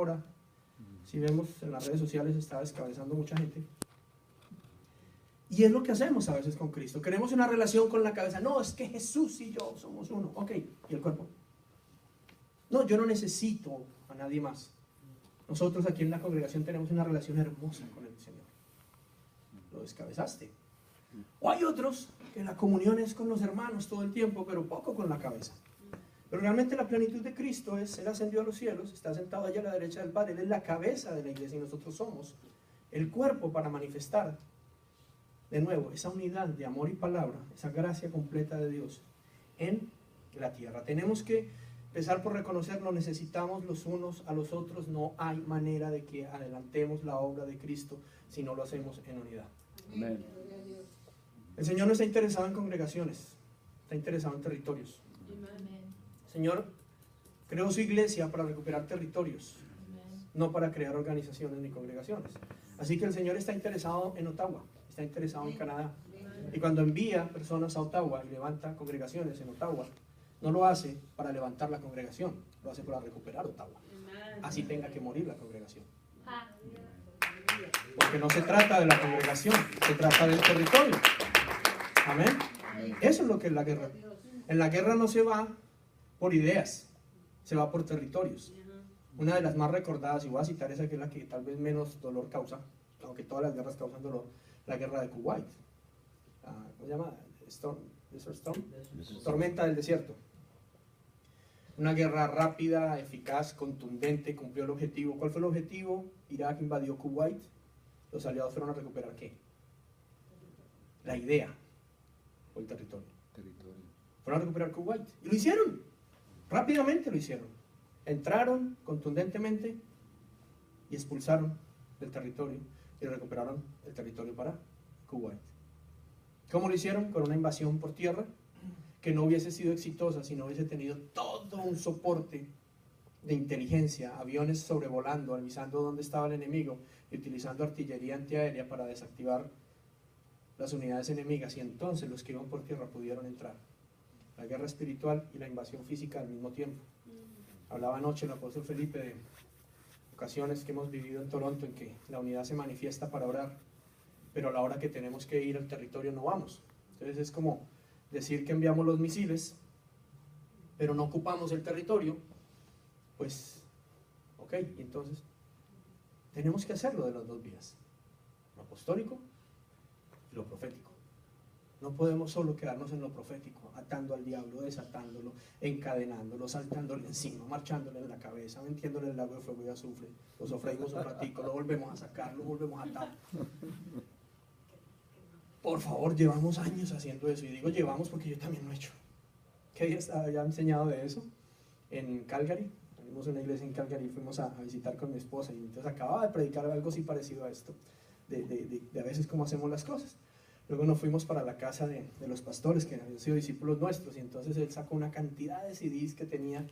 ahora, si vemos en las redes sociales, está descabezando mucha gente. Y es lo que hacemos a veces con Cristo. Queremos una relación con la cabeza. No, es que Jesús y yo somos uno. Ok, ¿y el cuerpo? No, yo no necesito a nadie más. Nosotros aquí en la congregación tenemos una relación hermosa con el Señor. Lo descabezaste. O hay otros que la comunión es con los hermanos todo el tiempo, pero poco con la cabeza. Pero realmente la plenitud de Cristo es, Él ascendió a los cielos, está sentado allá a la derecha del Padre, Él es la cabeza de la iglesia y nosotros somos el cuerpo para manifestar de nuevo esa unidad de amor y palabra, esa gracia completa de Dios en la tierra. Tenemos que empezar por reconocerlo, necesitamos los unos a los otros, no hay manera de que adelantemos la obra de Cristo si no lo hacemos en unidad. Amén. El Señor no está interesado en congregaciones, está interesado en territorios. El Señor creó su iglesia para recuperar territorios, no para crear organizaciones ni congregaciones. Así que el Señor está interesado en Ottawa, está interesado en Canadá. Y cuando envía personas a Ottawa y levanta congregaciones en Ottawa, no lo hace para levantar la congregación, lo hace para recuperar Ottawa. Así tenga que morir la congregación. Porque no se trata de la congregación, se trata del territorio. Amén. Eso es lo que es la guerra. En la guerra no se va por ideas, se va por territorios. Una de las más recordadas, y voy a citar esa que es la que tal vez menos dolor causa, aunque todas las guerras causan dolor, la guerra de Kuwait. ¿Cómo se llama? Desert Storm. Tormenta del desierto. Una guerra rápida, eficaz, contundente, cumplió el objetivo. ¿Cuál fue el objetivo? Irak invadió Kuwait. Los aliados fueron a recuperar ¿qué? La idea o el territorio. Fueron a recuperar Kuwait. Y lo hicieron. Rápidamente lo hicieron. Entraron contundentemente y expulsaron del territorio y recuperaron el territorio para Kuwait. ¿Cómo lo hicieron? Con una invasión por tierra que no hubiese sido exitosa si no hubiese tenido todo un soporte de inteligencia, aviones sobrevolando, avisando dónde estaba el enemigo y utilizando artillería antiaérea para desactivar las unidades enemigas, y entonces los que iban por tierra pudieron entrar. La guerra espiritual y la invasión física al mismo tiempo. Hablaba anoche el apóstol Felipe de ocasiones que hemos vivido en Toronto en que la unidad se manifiesta para orar, pero a la hora que tenemos que ir al territorio no vamos. Entonces es como decir que enviamos los misiles, pero no ocupamos el territorio, pues, ok, y entonces tenemos que hacerlo de las dos vías, lo apostólico y lo profético. No podemos solo quedarnos en lo profético, atando al diablo, desatándolo, encadenándolo, saltándole encima, marchándole en la cabeza, metiéndole el lago de fuego y azufre, lo sofreímos un ratico, lo volvemos a sacar, lo volvemos a atar. Por favor, llevamos años haciendo eso, y digo llevamos porque yo también lo he hecho. ¿Qué día había enseñado de eso? En Calgary, tenemos una iglesia en Calgary, fuimos a visitar con mi esposa, y entonces acababa de predicar algo así parecido a esto, de a veces cómo hacemos las cosas. Luego nos fuimos para la casa de los pastores que habían sido discípulos nuestros, y entonces él sacó una cantidad de CDs que tenía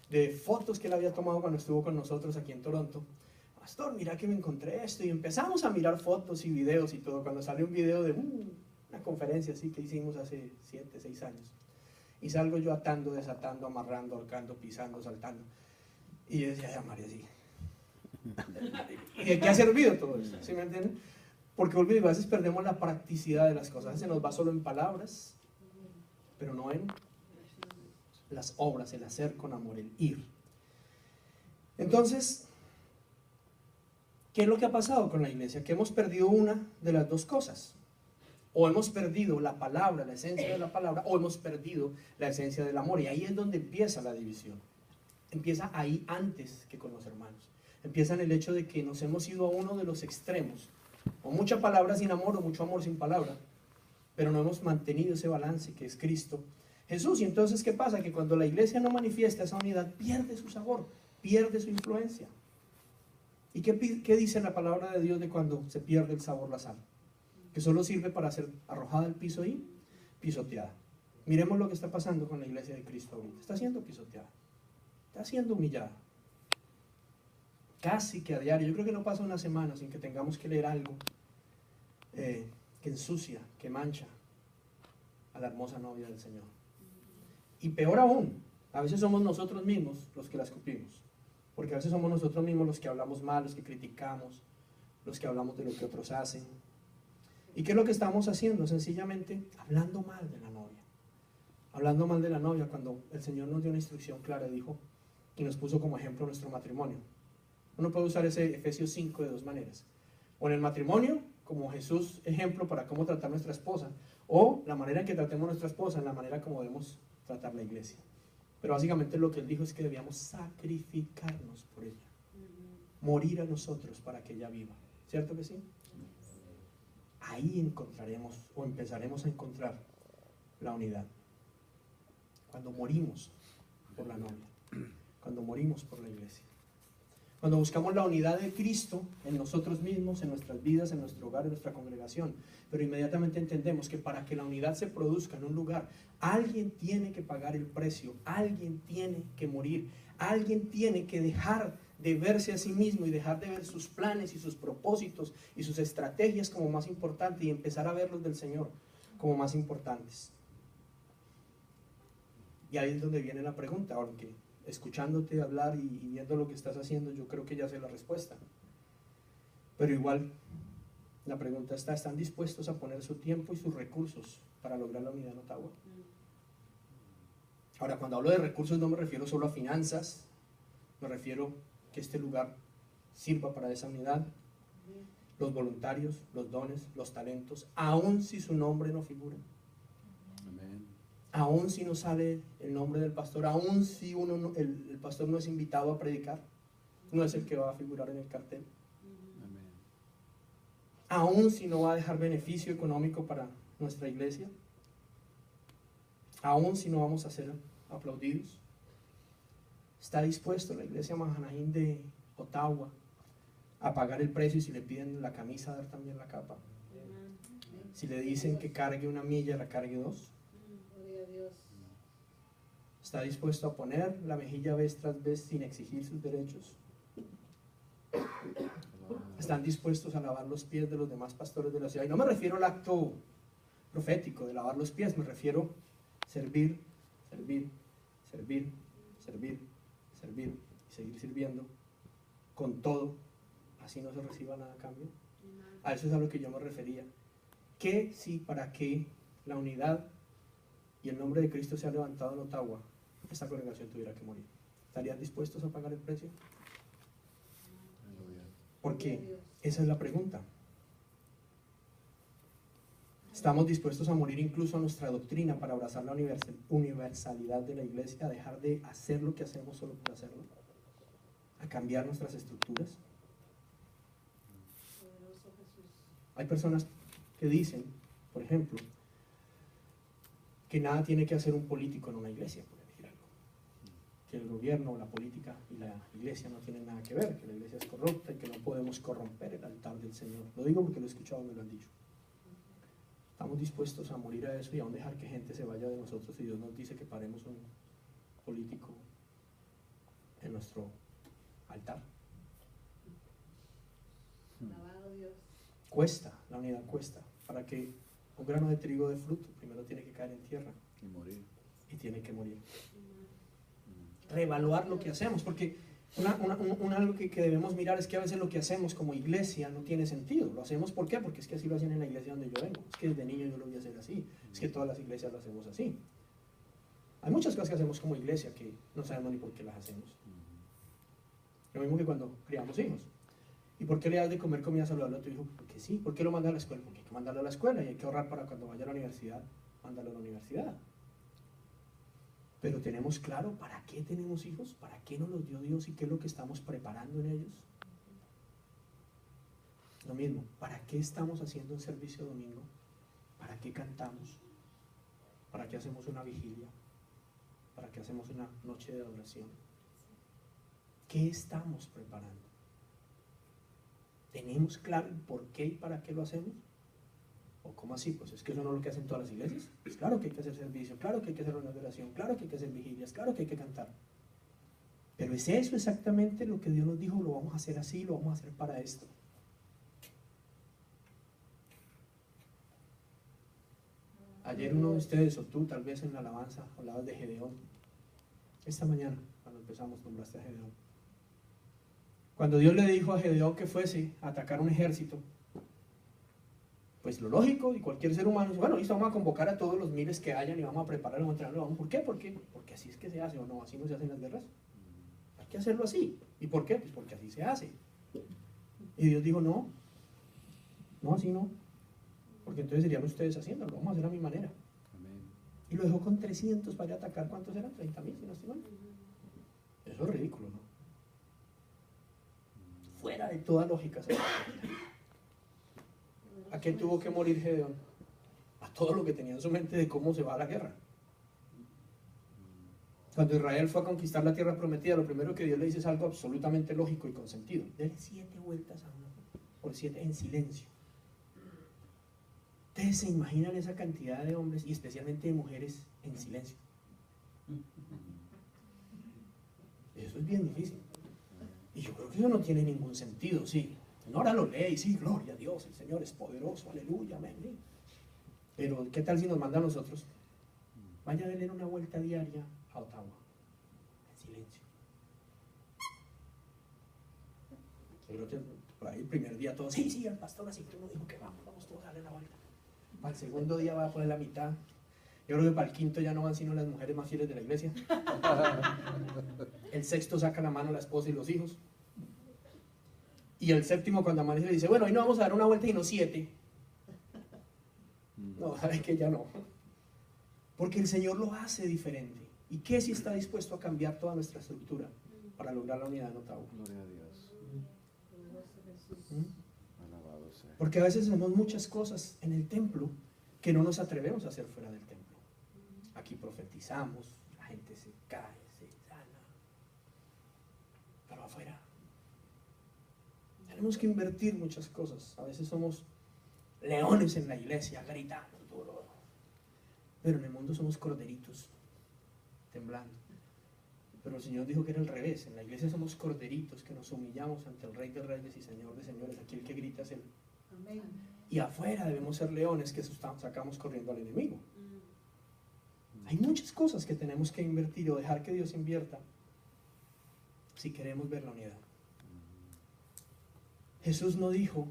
de fotos que él había tomado cuando estuvo con nosotros aquí en Toronto. Pastor, mira que me encontré esto, y empezamos a mirar fotos y videos y todo, cuando sale un video de una conferencia así que hicimos hace 7, 6 años, y salgo yo atando, desatando, amarrando, ahorcando, pisando, saltando, y yo decía, ay, María, sí. ¿Y de qué ha servido todo eso? ¿Sí me entienden? Porque a veces perdemos la practicidad de las cosas. A veces se nos va solo en palabras, pero no en las obras, el hacer con amor, el ir. Entonces, ¿qué es lo que ha pasado con la iglesia? Que hemos perdido una de las dos cosas. O hemos perdido la palabra, la esencia de la palabra, o hemos perdido la esencia del amor. Y ahí es donde empieza la división. Empieza ahí antes que con los hermanos. Empieza en el hecho de que nos hemos ido a uno de los extremos. O mucha palabra sin amor, o mucho amor sin palabra, pero no hemos mantenido ese balance que es Cristo Jesús. Y entonces, ¿qué pasa? Que cuando la iglesia no manifiesta esa unidad, pierde su sabor, pierde su influencia. ¿Y qué dice la palabra de Dios de cuando se pierde el sabor, la sal? Que solo sirve para ser arrojada al piso y pisoteada. Miremos lo que está pasando con la iglesia de Cristo ahorita. Está siendo pisoteada, está siendo humillada. Casi que a diario, yo creo que no pasa una semana sin que tengamos que leer algo que ensucia, que mancha a la hermosa novia del Señor. Y peor aún, a veces somos nosotros mismos los que la escupimos. Porque a veces somos nosotros mismos los que hablamos mal, los que criticamos, los que hablamos de lo que otros hacen. ¿Y qué es lo que estamos haciendo? Sencillamente hablando mal de la novia. Hablando mal de la novia cuando el Señor nos dio una instrucción clara, dijo, y nos puso como ejemplo nuestro matrimonio. Uno puede usar ese Efesios 5 de dos maneras. O en el matrimonio, como Jesús ejemplo para cómo tratar a nuestra esposa, o la manera en que tratemos a nuestra esposa, en la manera como debemos tratar la iglesia. Pero básicamente lo que él dijo es que debíamos sacrificarnos por ella, morir a nosotros para que ella viva. ¿Cierto que sí? Ahí encontraremos o empezaremos a encontrar la unidad. Cuando morimos por la novia, cuando morimos por la iglesia. Cuando buscamos la unidad de Cristo en nosotros mismos, en nuestras vidas, en nuestro hogar, en nuestra congregación, pero inmediatamente entendemos que para que la unidad se produzca en un lugar, alguien tiene que pagar el precio, alguien tiene que morir, alguien tiene que dejar de verse a sí mismo y dejar de ver sus planes y sus propósitos y sus estrategias como más importantes y empezar a verlos del Señor como más importantes. Y ahí es donde viene la pregunta, aunque escuchándote hablar y viendo lo que estás haciendo, yo creo que ya sé la respuesta. Pero igual, la pregunta está, ¿están dispuestos a poner su tiempo y sus recursos para lograr la unidad en Ottawa? Ahora, cuando hablo de recursos no me refiero solo a finanzas, me refiero que este lugar sirva para esa unidad, los voluntarios, los dones, los talentos, aun si su nombre no figura. Aún si no sale el nombre del pastor, aún si el pastor no es invitado a predicar, no es el que va a figurar en el cartel. Aún si no va a dejar beneficio económico para nuestra iglesia, aún si no vamos a ser aplaudidos. ¿Está dispuesto la iglesia Mahanaim de Ottawa a pagar el precio y si le piden la camisa, dar también la capa? Si le dicen que cargue una milla, la cargue dos. ¿Está dispuesto a poner la mejilla vez tras vez sin exigir sus derechos? ¿Están dispuestos a lavar los pies de los demás pastores de la ciudad? Y no me refiero al acto profético de lavar los pies, me refiero a servir, servir, servir, servir, servir y seguir sirviendo con todo, así no se reciba nada a cambio. A eso es a lo que yo me refería. ¿Qué si para que la unidad y el nombre de Cristo sea levantado en Ottawa, esta congregación tuviera que morir? ¿Estarían dispuestos a pagar el precio? Porque esa es la pregunta. ¿Estamos dispuestos a morir incluso a nuestra doctrina para abrazar la universalidad de la iglesia, a dejar de hacer lo que hacemos solo por hacerlo? ¿A cambiar nuestras estructuras? Hay personas que dicen, por ejemplo, que nada tiene que hacer un político en una iglesia, por decir algo. Que el gobierno, la política y la iglesia no tienen nada que ver, que la iglesia es corrupta y que no podemos corromper el altar del Señor. Lo digo porque lo he escuchado, me lo han dicho. ¿Estamos dispuestos a morir a eso y aún dejar que gente se vaya de nosotros si Dios nos dice que paremos un político en nuestro altar? Cuesta, la unidad cuesta. Para que un grano de trigo dé fruto, primero tiene que caer en tierra y morir. Y tiene que morir. Reevaluar lo que hacemos, porque algo que debemos mirar es que a veces lo que hacemos como iglesia no tiene sentido. Lo hacemos ¿por qué? Porque es que así lo hacían en la iglesia donde yo vengo. Es que desde niño yo lo voy a hacer así. Es que todas las iglesias lo hacemos así. Hay muchas cosas que hacemos como iglesia que no sabemos ni por qué las hacemos. Lo mismo que cuando criamos hijos. ¿Y por qué le das de comer comida saludable a tu hijo? Porque sí. ¿Por qué lo mandas a la escuela? Porque hay que mandarlo a la escuela y hay que ahorrar para cuando vaya a la universidad, mandarlo a la universidad. Pero tenemos claro para qué tenemos hijos, para qué nos los dio Dios y qué es lo que estamos preparando en ellos. Lo mismo, ¿para qué estamos haciendo un servicio domingo? ¿Para qué cantamos? ¿Para qué hacemos una vigilia? ¿Para qué hacemos una noche de adoración? ¿Qué estamos preparando? ¿Tenemos claro el por qué y para qué lo hacemos? ¿O cómo así? Pues es que eso no es lo que hacen todas las iglesias. Pues claro que hay que hacer servicio, claro que hay que hacer una adoración, claro que hay que hacer vigilias, claro que hay que cantar. Pero es eso exactamente lo que Dios nos dijo, lo vamos a hacer así, lo vamos a hacer para esto. Ayer uno de ustedes, o tú tal vez en la alabanza, hablabas de Gedeón. Esta mañana, cuando empezamos, nombraste a Gedeón. Cuando Dios le dijo a Gedeón que fuese a atacar un ejército, pues lo lógico, y cualquier ser humano dice, bueno, listo, vamos a convocar a todos los miles que hayan y vamos a prepararlos, vamos a entrenarlos. ¿Por qué? Porque así es que se hace, o no, así no se hacen las guerras. Hay que hacerlo así. ¿Y por qué? Pues porque así se hace. Y Dios dijo, no, así no. Porque entonces serían ustedes haciéndolo, vamos a hacer a mi manera. Amén. Y lo dejó con 300 para ir a atacar, ¿cuántos eran? 30,000, si no estoy mal. Eso es ridículo, ¿no? Fuera de toda lógica. ¿A qué tuvo que morir Gedeón? A todo lo que tenía en su mente de cómo se va a la guerra. Cuando Israel fue a conquistar la tierra prometida, lo primero que Dios le dice es algo absolutamente lógico y con sentido. Dele 7 vueltas a una, por 7 en silencio. Ustedes se imaginan esa cantidad de hombres y especialmente de mujeres en silencio. Eso es bien difícil. Y yo creo que eso no tiene ningún sentido, sí. Ahora lo lee, sí, gloria a Dios, el Señor es poderoso, aleluya, amén. Pero, ¿qué tal si nos manda a nosotros? Vaya a darle una vuelta diaria a Ottawa, en silencio. Yo creo que por ahí el primer día todos, sí, el pastor así que uno dijo que vamos todos a darle la vuelta. Para el segundo día va a poner la mitad. Yo creo que para el quinto ya no van sino las mujeres más fieles de la iglesia. El sexto saca la mano la esposa y los hijos. Y el séptimo cuando amanece le dice, bueno, hoy no vamos a dar una vuelta y no 7. No, sabes que ya no. Porque el Señor lo hace diferente. ¿Y qué si está dispuesto a cambiar toda nuestra estructura para lograr la unidad en Ottawa? Gloria a Dios. Porque a veces hacemos muchas cosas en el templo que no nos atrevemos a hacer fuera del templo. Aquí profetizamos, la gente se cae, se sana. Pero afuera tenemos que invertir muchas cosas. A veces somos leones en la iglesia, gritando duro. Pero en el mundo somos corderitos, temblando. Pero el Señor dijo que era al revés. En la iglesia somos corderitos que nos humillamos ante el Rey de Reyes y Señor de Señores. Aquí el que grita es Él. Amén. Y afuera debemos ser leones que sacamos corriendo al enemigo. Hay muchas cosas que tenemos que invertir o dejar que Dios invierta si queremos ver la unidad. Jesús no dijo,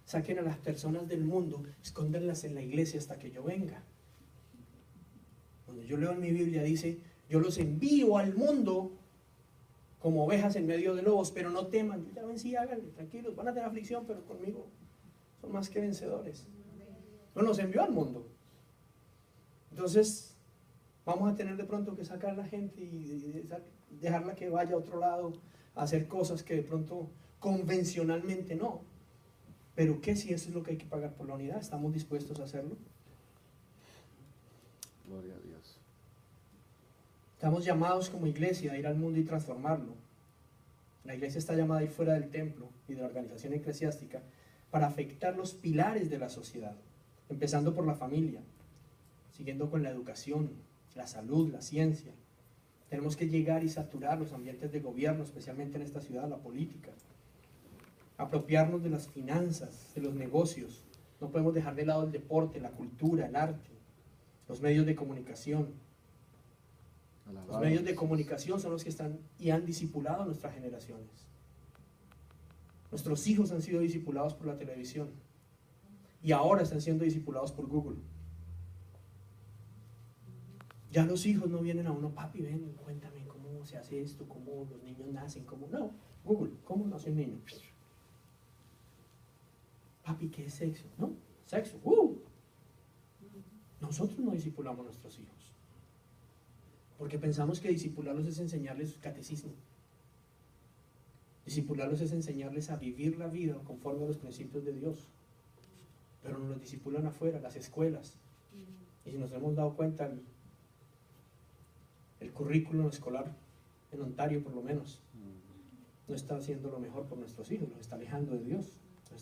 saquen a las personas del mundo, escóndanlas en la iglesia hasta que yo venga. Cuando yo leo en mi Biblia dice, yo los envío al mundo como ovejas en medio de lobos, pero no teman, ya ven, sí, háganle, tranquilos, van a tener aflicción, pero conmigo son más que vencedores. No nos envió al mundo. Entonces, vamos a tener de pronto que sacar a la gente y dejarla que vaya a otro lado a hacer cosas que de pronto convencionalmente no. Pero ¿qué si eso es lo que hay que pagar por la unidad? ¿Estamos dispuestos a hacerlo? Gloria a Dios. Estamos llamados como iglesia a ir al mundo y transformarlo. La iglesia está llamada a ir fuera del templo y de la organización eclesiástica para afectar los pilares de la sociedad, empezando por la familia, siguiendo con la educación, la salud, la ciencia. Tenemos que llegar y saturar los ambientes de gobierno, especialmente en esta ciudad, la política. Apropiarnos de las finanzas, de los negocios. No podemos dejar de lado el deporte, la cultura, el arte, los medios de comunicación. Los medios de comunicación son los que están y han discipulado a nuestras generaciones. Nuestros hijos han sido discipulados por la televisión y ahora están siendo discipulados por Google. Ya los hijos no vienen a uno, papi, ven, cuéntame cómo se hace esto, cómo los niños nacen, cómo... No, Google, ¿cómo nace un niño? Papi, ¿qué es sexo? ¿No? Sexo, Nosotros no discipulamos a nuestros hijos. Porque pensamos que discipularlos es enseñarles catecismo. Discipularlos es enseñarles a vivir la vida conforme a los principios de Dios. Pero nos los discipulan afuera, las escuelas. Y si nos hemos dado cuenta, el currículum escolar, en Ontario por lo menos, no está haciendo lo mejor por nuestros hijos, los está alejando de Dios.